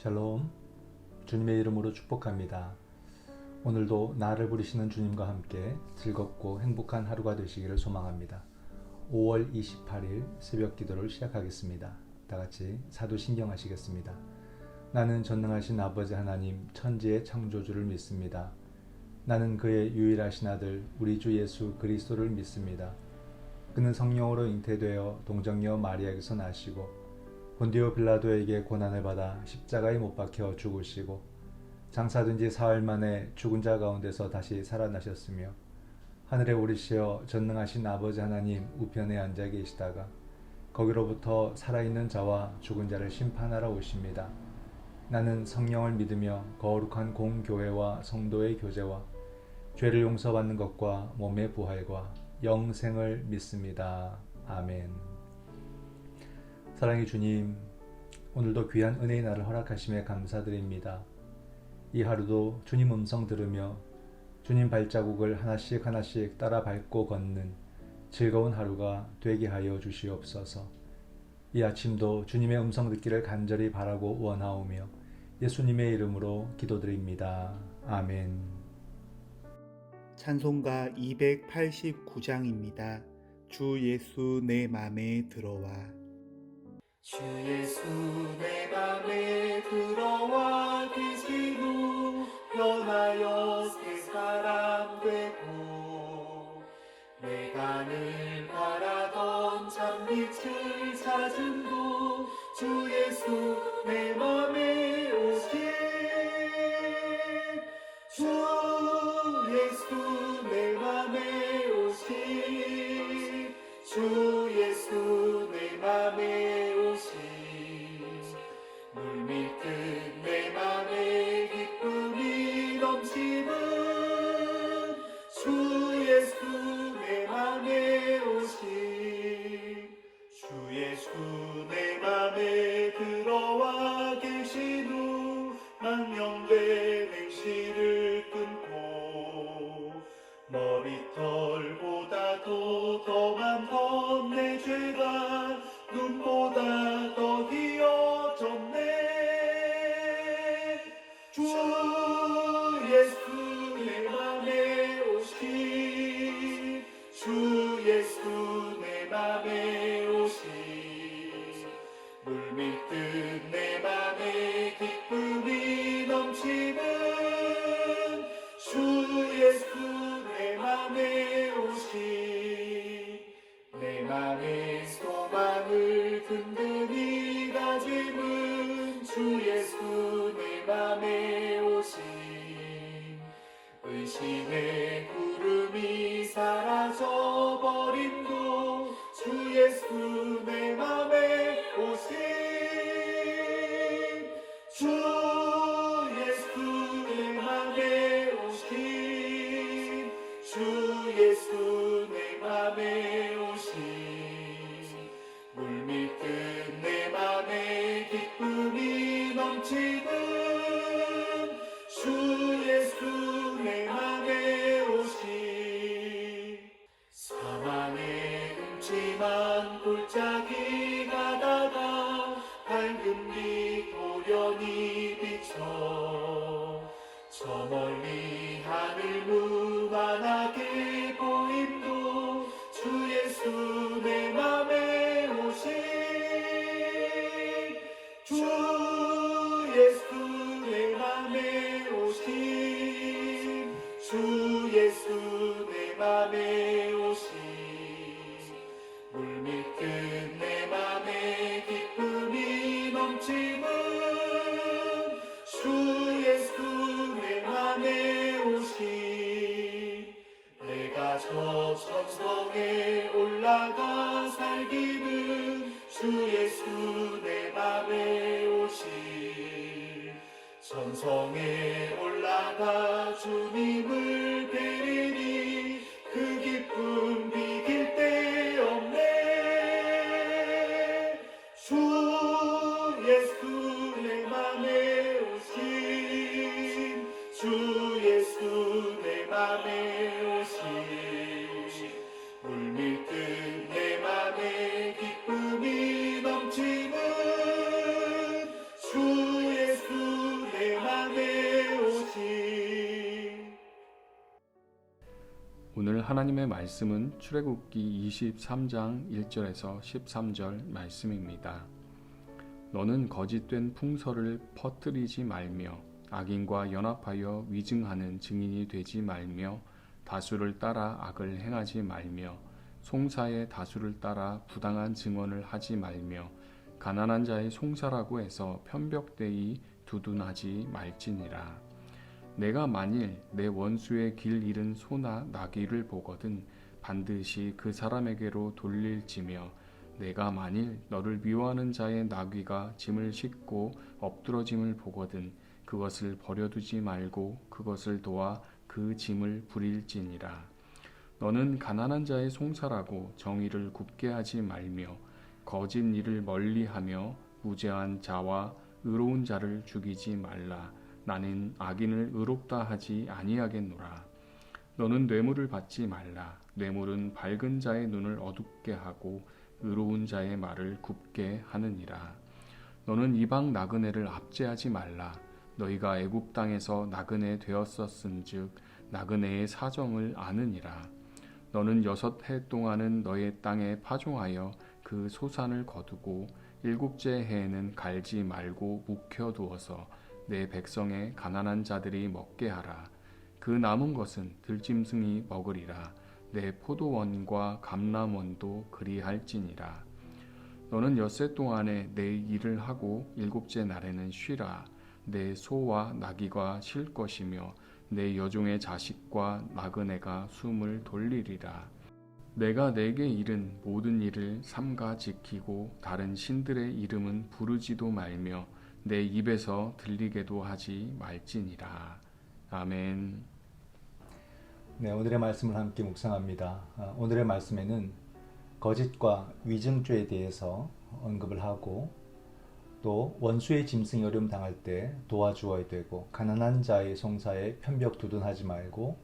샬롬, 주님의 이름으로 축복합니다. 오늘도 나를 부르시는 주님과 함께 즐겁고 행복한 하루가 되시기를 소망합니다. 5월 28일 새벽 기도를 시작하겠습니다. 다같이 사도신경 하시겠습니다. 나는 전능하신 아버지 하나님 천지의 창조주를 믿습니다. 나는 그의 유일하신 아들 우리 주 예수 그리스도를 믿습니다. 그는 성령으로 잉태되어 동정녀 마리아에게서 나시고 본디오 빌라도에게 고난을 받아 십자가에 못 박혀 죽으시고 장사된 지 사흘 만에 죽은 자 가운데서 다시 살아나셨으며 하늘에 오르시어 전능하신 아버지 하나님 우편에 앉아 계시다가 거기로부터 살아있는 자와 죽은 자를 심판하러 오십니다. 나는 성령을 믿으며 거룩한 공교회와 성도의 교제와 죄를 용서받는 것과 몸의 부활과 영생을 믿습니다. 아멘. 사랑의 주님, 오늘도 귀한 은혜의 날을 허락하심에 감사드립니다. 이 하루도 주님 음성 들으며 주님 발자국을 하나씩 하나씩 따라 밟고 걷는 즐거운 하루가 되게 하여 주시옵소서. 이 아침도 주님의 음성 듣기를 간절히 바라고 원하오며 예수님의 이름으로 기도드립니다. 아멘. 찬송가 289장입니다. 주 예수 내 맘에 들어와. 주 예수 내 맘에 들어와 계시고 변하여 새 사람 되고 내가 늘 바라던 참빛을 찾은 곳 주 예수 내 맘에 오신 주 예수 내 맘에 오신 주 예수 내 맘에 오신 물밀듯 내 맘에 기쁨이 넘치는 주 예수 내 맘에 오신 주 예수 내 맘에 들어와 계신 후 망령된 행실을 끊고 머리털보다도 더 많던 내 죄가 눈보다 더 희어졌네. 주 예수 내 맘에 오신 주 예수 내 맘에 오신 물밀듯 내 맘에 기쁨이 넘치는 주 예수 내 맘에 오신 내 맘의 소망을 든든히 다짐은 주 예수 내 맘에 오신 의심의 구름이 사라져버림도 주 예수 내 맘에 오신 주 예수 내 맘에 오신 주 예수 내 맘에 오신 물밀듯 내 맘에 기쁨이 넘치는 주 예수 내 맘에 오신 사망의 음침한 골짜기 가다가 밝은 빛 돌연히 비춰 저 멀리 하늘 무한하게 보임도 주 예수 내 맘에 오신 주 예수 내 맘에 오신 주 예수 내 맘에 오신 물밀듯 내 맘에 기쁨이 넘치는 주 예수 내 맘에 오신 내가 저 천성에 올라가 살기는 주 예수 내 맘에 오신 천성에 올라가 주님을 뵈리니 그 기쁨 비길 데 없네. 주 예수 내 맘에 오신 주 예수 내 맘에 오신 물밀듯 내 맘에 기쁨이 넘치는 주 예수 오늘 하나님의 말씀은 출애굽기 23장 1절에서 13절 말씀입니다. 너는 거짓된 풍설을 퍼뜨리지 말며 악인과 연합하여 위증하는 증인이 되지 말며 다수를 따라 악을 행하지 말며 송사의 다수를 따라 부당한 증언을 하지 말며 가난한 자의 송사라고 해서 편벽되이 두둔하지 말지니라. 내가 만일 내 원수의 길 잃은 소나 나귀를 보거든 반드시 그 사람에게로 돌릴지며 내가 만일 너를 미워하는 자의 나귀가 짐을 싣고 엎드러짐을 보거든 그것을 버려두지 말고 그것을 도와 그 짐을 부릴지니라. 너는 가난한 자의 송사라고 정의를 굽게 하지 말며 거짓 일을 멀리하며 무죄한 자와 의로운 자를 죽이지 말라. 나는 악인을 의롭다 하지 아니하겠노라. 너는 뇌물을 받지 말라. 뇌물은 밝은 자의 눈을 어둡게 하고 의로운 자의 말을 굽게 하느니라. 너는 이방 나그네를 압제하지 말라. 너희가 애굽 땅에서 나그네 되었었은즉 나그네의 사정을 아느니라. 너는 6해 동안은 너의 땅에 파종하여 그 소산을 거두고 7째 해에는 갈지 말고 묵혀두어서 내 백성의 가난한 자들이 먹게 하라. 그 남은 것은 들짐승이 먹으리라. 내 포도원과 감람원도 그리할지니라. 너는 6세 동안에 내 일을 하고 7째 날에는 쉬라. 내 소와 나귀가 쉴 것이며 내 여종의 자식과 나그네가 숨을 돌리리라. 내가 내게 이른 모든 일을 삼가 지키고 다른 신들의 이름은 부르지도 말며 내 입에서 들리게도 하지 말지니라. 아멘. 네, 오늘의 말씀을 함께 묵상합니다. 오늘의 말씀에는 거짓과 위증죄에 대해서 언급을 하고 또 원수의 짐승이 어려움 당할 때 도와주어야 되고 가난한 자의 송사에 편벽 두둔하지 말고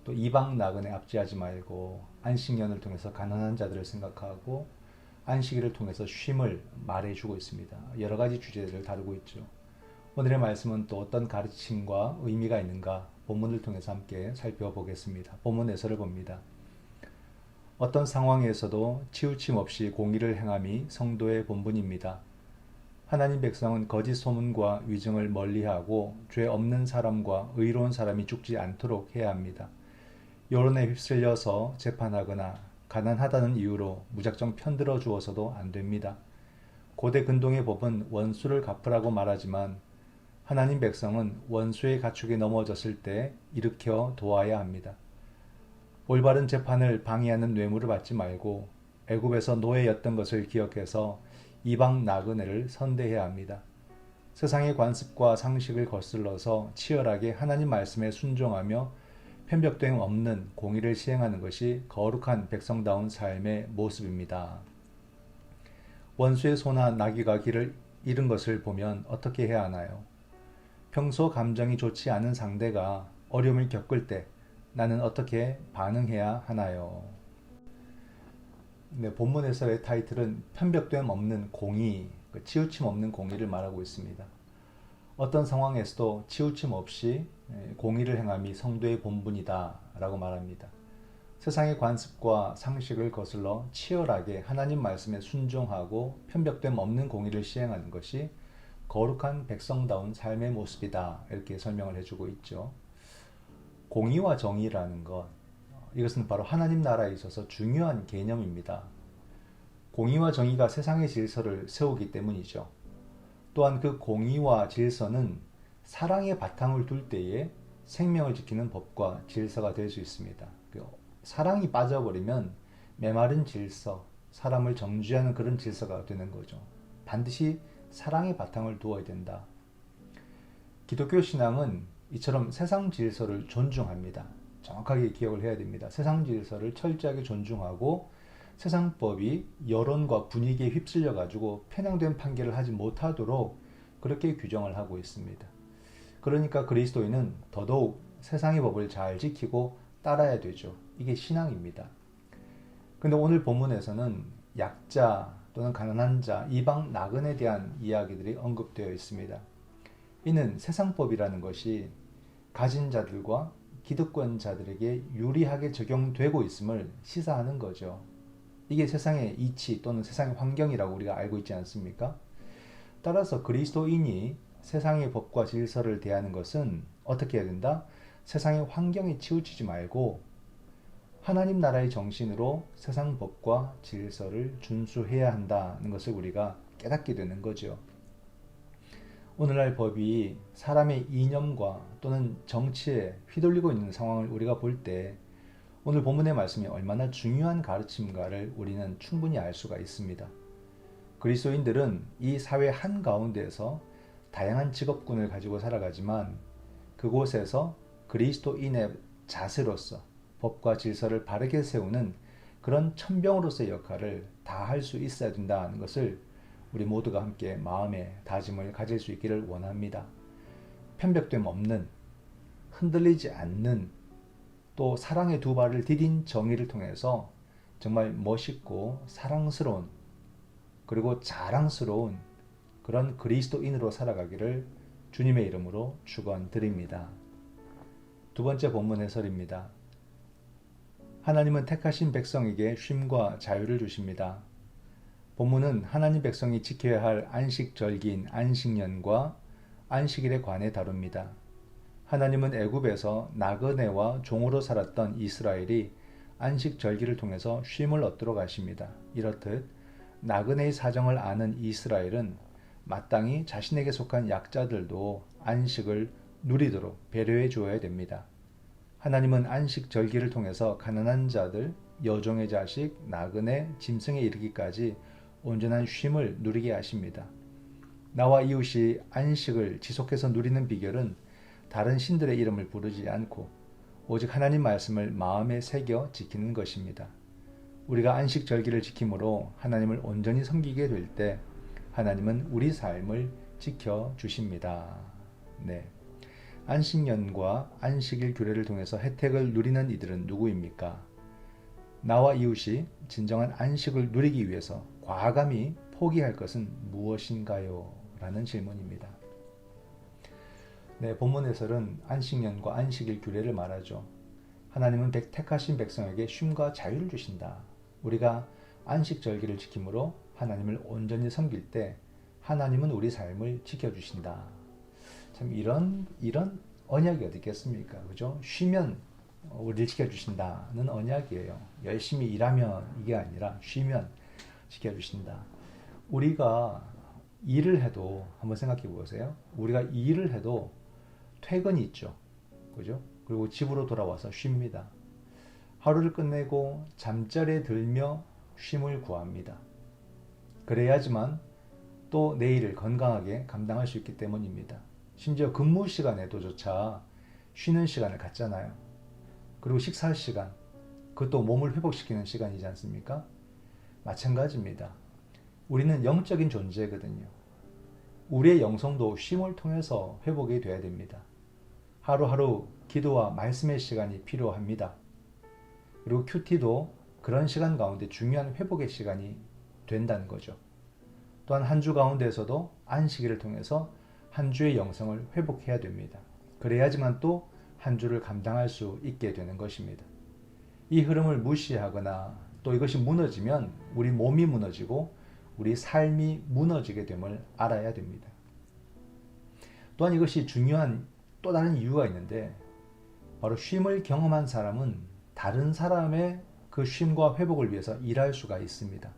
또 이방 나그네 압제하지 말고 안식년을 통해서 가난한 자들을 생각하고 안식일을 통해서 쉼을 말해주고 있습니다. 여러 가지 주제를 다루고 있죠. 오늘의 말씀은 또 어떤 가르침과 의미가 있는가 본문을 통해서 함께 살펴보겠습니다. 본문 해설을 봅니다. 어떤 상황에서도 치우침 없이 공의를 행함이 성도의 본분입니다. 하나님 백성은 거짓 소문과 위증을 멀리하고 죄 없는 사람과 의로운 사람이 죽지 않도록 해야 합니다. 여론에 휩쓸려서 재판하거나 가난하다는 이유로 무작정 편들어 주어서도 안 됩니다. 고대 근동의 법은 원수를 갚으라고 말하지만 하나님 백성은 원수의 가축에 넘어졌을 때 일으켜 도와야 합니다. 올바른 재판을 방해하는 뇌물을 받지 말고 애굽에서 노예였던 것을 기억해서 이방 나그네를 선대해야 합니다. 세상의 관습과 상식을 거슬러서 치열하게 하나님 말씀에 순종하며 편벽됨 없는 공의를 시행하는 것이 거룩한 백성다운 삶의 모습입니다. 원수의 소나 나귀가 길을 잃은 것을 보면 어떻게 해야 하나요? 평소 감정이 좋지 않은 상대가 어려움을 겪을 때 나는 어떻게 반응해야 하나요? 네, 본문에서의 타이틀은 편벽됨 없는 공의, 치우침 없는 공의를 말하고 있습니다. 어떤 상황에서도 치우침 없이 공의를 행함이 성도의 본분이다 라고 말합니다. 세상의 관습과 상식을 거슬러 치열하게 하나님 말씀에 순종하고 편벽됨 없는 공의를 시행하는 것이 거룩한 백성다운 삶의 모습이다 이렇게 설명을 해주고 있죠. 공의와 정의라는 것, 이것은 바로 하나님 나라에 있어서 중요한 개념입니다. 공의와 정의가 세상의 질서를 세우기 때문이죠. 또한 그 공의와 질서는 사랑의 바탕을 둘 때에 생명을 지키는 법과 질서가 될 수 있습니다. 사랑이 빠져버리면 메마른 질서, 사람을 정죄하는 그런 질서가 되는 거죠. 반드시 사랑의 바탕을 두어야 된다. 기독교 신앙은 이처럼 세상 질서를 존중합니다. 정확하게 기억을 해야 됩니다. 세상 질서를 철저하게 존중하고 세상법이 여론과 분위기에 휩쓸려 가지고 편향된 판결을 하지 못하도록 그렇게 규정을 하고 있습니다. 그러니까 그리스도인은 더더욱 세상의 법을 잘 지키고 따라야 되죠. 이게 신앙입니다. 근데 오늘 본문에서는 약자 또는 가난한 자, 이방 나그네에 대한 이야기들이 언급되어 있습니다. 이는 세상법이라는 것이 가진 자들과 기득권자들에게 유리하게 적용되고 있음을 시사하는 거죠. 이게 세상의 이치 또는 세상의 환경이라고 우리가 알고 있지 않습니까? 따라서 그리스도인이 세상의 법과 질서를 대하는 것은 어떻게 해야 된다? 세상의 환경에 치우치지 말고 하나님 나라의 정신으로 세상 법과 질서를 준수해야 한다는 것을 우리가 깨닫게 되는 거죠. 오늘날 법이 사람의 이념과 또는 정치에 휘둘리고 있는 상황을 우리가 볼 때 오늘 본문의 말씀이 얼마나 중요한 가르침가를 우리는 충분히 알 수가 있습니다. 그리스도인들은 이 사회 한가운데에서 다양한 직업군을 가지고 살아가지만 그곳에서 그리스도인의 자세로서 법과 질서를 바르게 세우는 그런 천병으로서의 역할을 다 할 수 있어야 된다는 것을 우리 모두가 함께 마음의 다짐을 가질 수 있기를 원합니다. 편벽됨 없는, 흔들리지 않는, 또 사랑의 두 발을 디딘 정의를 통해서 정말 멋있고 사랑스러운 그리고 자랑스러운 그런 그리스도인으로 살아가기를 주님의 이름으로 축원드립니다. 두 번째 본문 해설입니다. 하나님은 택하신 백성에게 쉼과 자유를 주십니다. 본문은 하나님 백성이 지켜야 할 안식절기인 안식년과 안식일에 관해 다룹니다. 하나님은 애굽에서 나그네와 종으로 살았던 이스라엘이 안식절기를 통해서 쉼을 얻도록 하십니다. 이렇듯 나그네의 사정을 아는 이스라엘은 마땅히 자신에게 속한 약자들도 안식을 누리도록 배려해 주어야 됩니다. 하나님은 안식절기를 통해서 가난한 자들, 여종의 자식, 나그네, 짐승에 이르기까지 온전한 쉼을 누리게 하십니다. 나와 이웃이 안식을 지속해서 누리는 비결은 다른 신들의 이름을 부르지 않고 오직 하나님 말씀을 마음에 새겨 지키는 것입니다. 우리가 안식절기를 지킴으로 하나님을 온전히 섬기게 될 때 하나님은 우리 삶을 지켜주십니다. 네. 안식년과 안식일 규례를 통해서 혜택을 누리는 이들은 누구입니까? 나와 이웃이 진정한 안식을 누리기 위해서 과감히 포기할 것은 무엇인가요? 라는 질문입니다. 네, 본문 해설은 안식년과 안식일 규례를 말하죠. 하나님은 택하신 백성에게 쉼과 자유를 주신다. 우리가 안식절기를 지킴으로 하나님을 온전히 섬길 때 하나님은 우리 삶을 지켜주신다. 참 이런 언약이 어디 있겠습니까? 그죠? 쉬면 우리를 지켜주신다는 언약이에요. 열심히 일하면 이게 아니라 쉬면 지켜주신다. 우리가 일을 해도 한번 생각해 보세요. 우리가 일을 해도 퇴근이 있죠. 그죠? 그리고 집으로 돌아와서 쉽니다. 하루를 끝내고 잠자리에 들며 쉼을 구합니다. 그래야지만 또 내일을 건강하게 감당할 수 있기 때문입니다. 심지어 근무 시간에도조차 쉬는 시간을 갖잖아요. 그리고 식사 시간, 그것도 몸을 회복시키는 시간이지 않습니까? 마찬가지입니다. 우리는 영적인 존재거든요. 우리의 영성도 쉼을 통해서 회복이 돼야 됩니다. 하루하루 기도와 말씀의 시간이 필요합니다. 그리고 큐티도 그런 시간 가운데 중요한 회복의 시간이 된다는 거죠. 또한 한 주 가운데에서도 안식일을 통해서 한 주의 영성을 회복해야 됩니다. 그래야지만 또 한 주를 감당할 수 있게 되는 것입니다. 이 흐름을 무시하거나 또 이것이 무너지면 우리 몸이 무너지고 우리 삶이 무너지게 됨을 알아야 됩니다. 또한 이것이 중요한 또 다른 이유가 있는데 바로 쉼을 경험한 사람은 다른 사람의 그 쉼과 회복을 위해서 일할 수가 있습니다.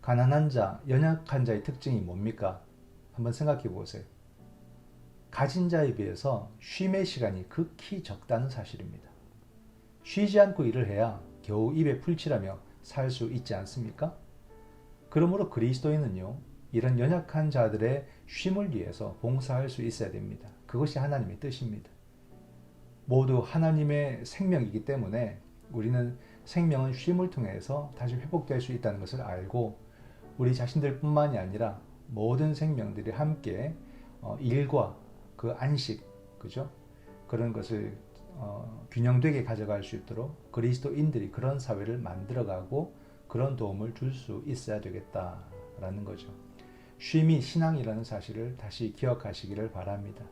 가난한 자, 연약한 자의 특징이 뭡니까? 한번 생각해 보세요. 가진 자에 비해서 쉼의 시간이 극히 적다는 사실입니다. 쉬지 않고 일을 해야 겨우 입에 풀칠하며 살 수 있지 않습니까? 그러므로 그리스도인은요, 이런 연약한 자들의 쉼을 위해서 봉사할 수 있어야 됩니다. 그것이 하나님의 뜻입니다. 모두 하나님의 생명이기 때문에 우리는 생명은 쉼을 통해서 다시 회복될 수 있다는 것을 알고 우리 자신들뿐만이 아니라 모든 생명들이 함께 일과 그 안식, 그죠? 그런 것을 균형되게 가져갈 수 있도록 그리스도인들이 그런 사회를 만들어가고 그런 도움을 줄 수 있어야 되겠다라는 거죠. 쉼이 신앙이라는 사실을 다시 기억하시기를 바랍니다.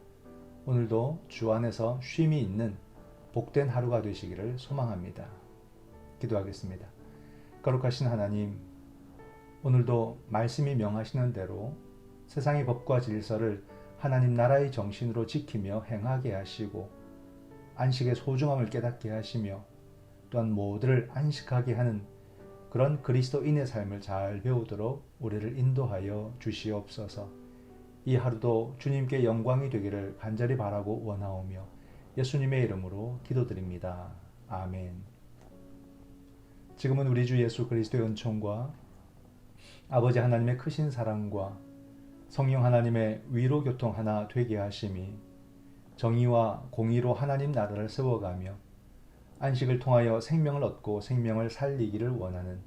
오늘도 주 안에서 쉼이 있는 복된 하루가 되시기를 소망합니다. 기도하겠습니다. 거룩하신 하나님, 오늘도 말씀이 명하시는 대로 세상의 법과 질서를 하나님 나라의 정신으로 지키며 행하게 하시고 안식의 소중함을 깨닫게 하시며 또한 모두를 안식하게 하는 그런 그리스도인의 삶을 잘 배우도록 우리를 인도하여 주시옵소서. 이 하루도 주님께 영광이 되기를 간절히 바라고 원하오며 예수님의 이름으로 기도드립니다. 아멘. 지금은 우리 주 예수 그리스도의 은총과 아버지 하나님의 크신 사랑과 성령 하나님의 위로 교통 하나 되게 하심이 정의와 공의로 하나님 나라를 세워가며 안식을 통하여 생명을 얻고 생명을 살리기를 원하는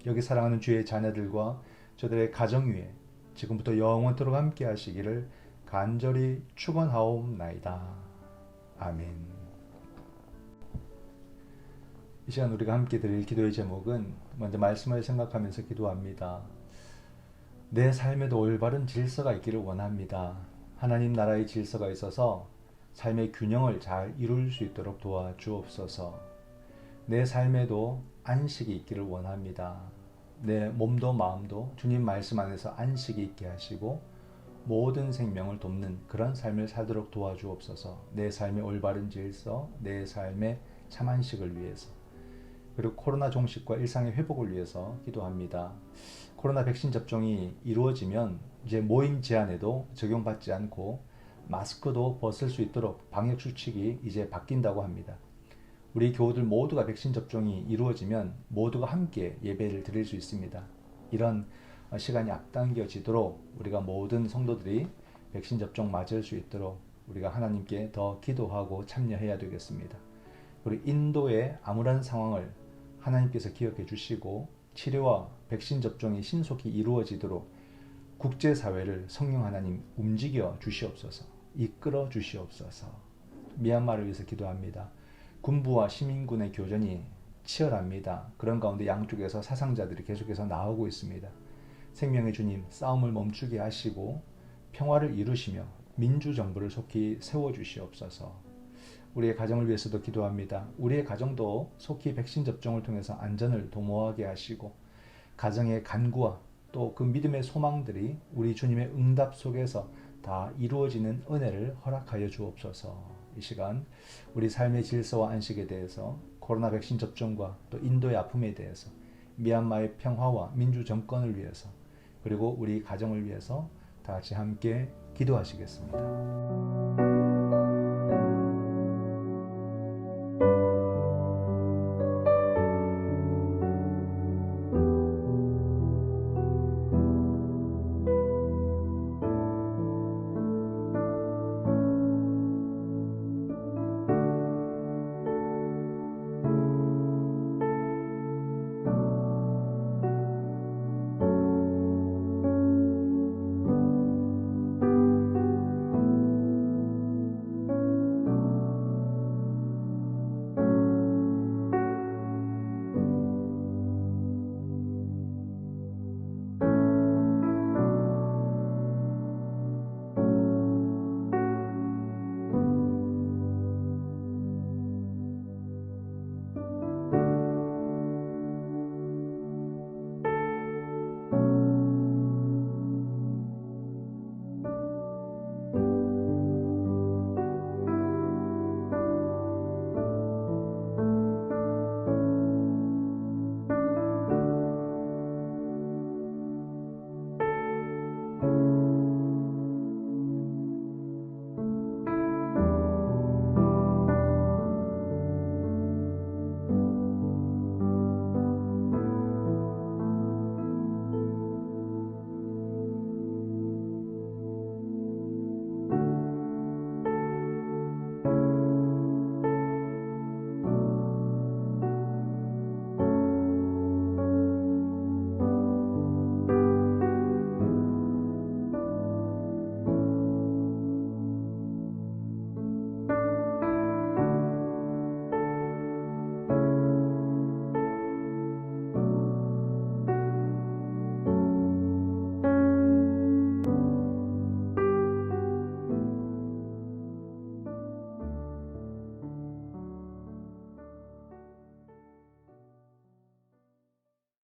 여기 사랑하는 주의 자녀들과 저들의 가정 위에 지금부터 영원토록 함께 하시기를 간절히 축원하옵나이다. 아멘. 이 시간 우리가 함께 드릴 기도의 제목은 먼저 말씀을 생각하면서 기도합니다. 내 삶에도 올바른 질서가 있기를 원합니다. 하나님 나라의 질서가 있어서 삶의 균형을 잘 이룰 수 있도록 도와주옵소서. 내 삶에도 안식이 있기를 원합니다. 내 몸도 마음도 주님 말씀 안에서 안식이 있게 하시고 모든 생명을 돕는 그런 삶을 살도록 도와주옵소서. 내 삶의 올바른 질서, 내 삶의 참 안식을 위해서 그리고 코로나 종식과 일상의 회복을 위해서 기도합니다. 코로나 백신 접종이 이루어지면 이제 모임 제한에도 적용받지 않고 마스크도 벗을 수 있도록 방역 수칙이 이제 바뀐다고 합니다. 우리 교우들 모두가 백신 접종이 이루어지면 모두가 함께 예배를 드릴 수 있습니다. 이런 시간이 앞당겨지도록 우리가 모든 성도들이 백신 접종 맞을 수 있도록 우리가 하나님께 더 기도하고 참여해야 되겠습니다. 그리고 인도의 암울한 상황을 하나님께서 기억해 주시고 치료와 백신 접종이 신속히 이루어지도록 국제사회를 성령 하나님 움직여 주시옵소서. 이끌어 주시옵소서. 미얀마를 위해서 기도합니다. 군부와 시민군의 교전이 치열합니다. 그런 가운데 양쪽에서 사상자들이 계속해서 나오고 있습니다. 생명의 주님 싸움을 멈추게 하시고 평화를 이루시며 민주정부를 속히 세워주시옵소서. 우리의 가정을 위해서도 기도합니다. 우리의 가정도 속히 백신 접종을 통해서 안전을 도모하게 하시고 가정의 간구와 또 그 믿음의 소망들이 우리 주님의 응답 속에서 다 이루어지는 은혜를 허락하여 주옵소서. 이 시간 우리 삶의 질서와 안식에 대해서 코로나 백신 접종과 또 인도의 아픔에 대해서 미얀마의 평화와 민주 정권을 위해서 그리고 우리 가정을 위해서 다 같이 함께 기도하시겠습니다.